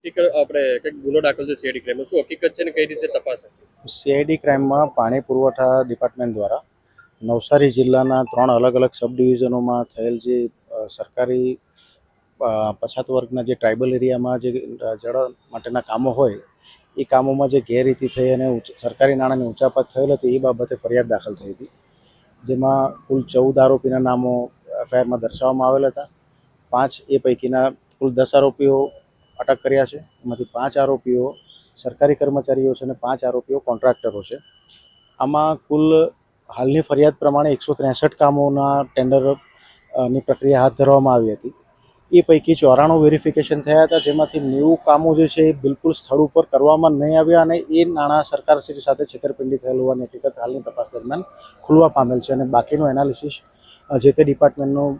એક આપણે કંઈક ગુનો દાખલ છે સીઆઈડી ક્રાઇમમાં, શું હકીકત છે ને કઈ રીતે તપાસ હતી? સીઆઈડી ક્રાઇમમાં પાણી પુરવઠા ડિપાર્ટમેન્ટ દ્વારા નવસારી જિલ્લાના 3 અલગ અલગ સબ ડિવિઝનોમાં થયેલ જે સરકારી પછાત વર્ગના જે ટ્રાઇબલ એરિયામાં જે જળ માટેના કામો હોય એ કામોમાં જે ગેરરીતિ થઈ અને સરકારી નાણાંની ઊંચાપત થયેલ હતી એ બાબતે ફરિયાદ દાખલ થઈ હતી, જેમાં કુલ 14 આરોપીના નામો એફઆઈઆરમાં દર્શાવવામાં આવેલ હતા. 5 એ પૈકીના કુલ 10 આરોપીઓ અટક કર્યા છે. એમાંથી 5 આરોપીઓ સરકારી કર્મચારીઓ છે અને 5 આરોપીઓ કોન્ટ્રાક્ટરો છે. આમાં કુલ હાલની ફરિયાદ પ્રમાણે 163 કામોના ટેન્ડરની પ્રક્રિયા હાથ ધરવામાં આવી હતી. એ પૈકી 94 વેરિફિકેશન થયા હતા, જેમાંથી 90 કામો જે છે એ બિલકુલ સ્થળ ઉપર કરવામાં નહીં આવ્યા અને એ નાણાં સરકારશ્રી સાથે છેતરપિંડી થયેલ હોવાની હકીકત હાલની તપાસ દરમિયાન ખુલવા પામેલ છે અને બાકીનું એનાલિસિસ જે તે ડિપાર્ટમેન્ટનું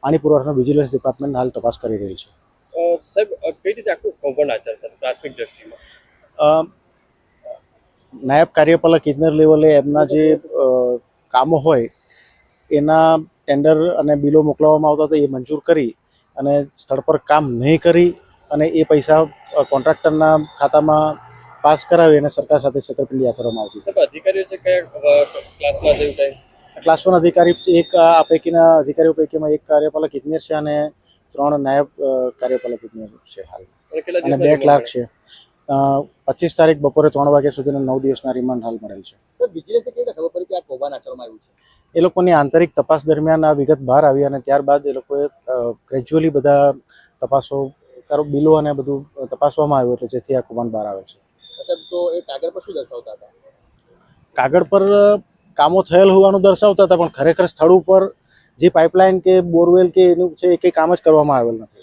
પાણી પુરવઠાનું વિજિલન્સ ડિપાર્ટમેન્ટ હાલ તપાસ કરી રહી છે. સાહેબ, કઈ રીતે આખું કૌભાંડ આચરતા પ્રાથમિક દ્રષ્ટિમાં? નાયબ કાર્યપાલક ઇજનેર લેવલે એમના જે કામો હોય એના ટેન્ડર અને બિલો મોકલવામાં આવતા હતા, એ મંજૂર કરી અને સ્થળ પર કામ નહીં કરી અને એ પૈસા કોન્ટ્રાક્ટરના ખાતામાં પાસ કરાવી અને સરકાર સાથે છેતરપિંડી આચરવામાં આવતી. સાહેબ, અધિકારીઓ છે કયા ક્લાસમાં છે એવું કંઈ? ક્લાસ 1 અધિકારી એક આ પૈકીના અધિકારીઓ પૈકીમાં એક કાર્યપાલક ઇજનેર છે અને 3 નાયબ કાર્યપાલક ઇજનેર છે હાલ, અને 2 ક્લાર્ક છે. 25 તારીખ બપોરે 3 વાગ્યા સુધીના 9 દિવસના રિમાન્ડ હાલ મળેલ છે. સર, વિજિલન્સને કેવી રીતે ખબર પડી કે આ કૌભાંડ આચરવામાં આવ્યું છે? એ લોકોની આંતરિક તપાસ દરમિયાન આ વિગત બહાર આવી અને ત્યારબાદ એ લોકોએ ગ્રેજ્યુઅલી બધા તપાસો બિલો અને બધું તપાસવામાં આવ્યું, એટલે જેથી આ કૌભાંડ બહાર આવે છે. સાહેબ, તો એ કાગળ પર શું દર્શાવતા હતા? કાગળ પર કામો થયેલ હોવાનું દર્શાવતા હતા, પણ ખરેખર સ્થળ ઉપર જે પાઇપલાઇન કે બોરવેલ કે એનું છે એ કંઈ કામ જ કરવામાં આવેલ નથી.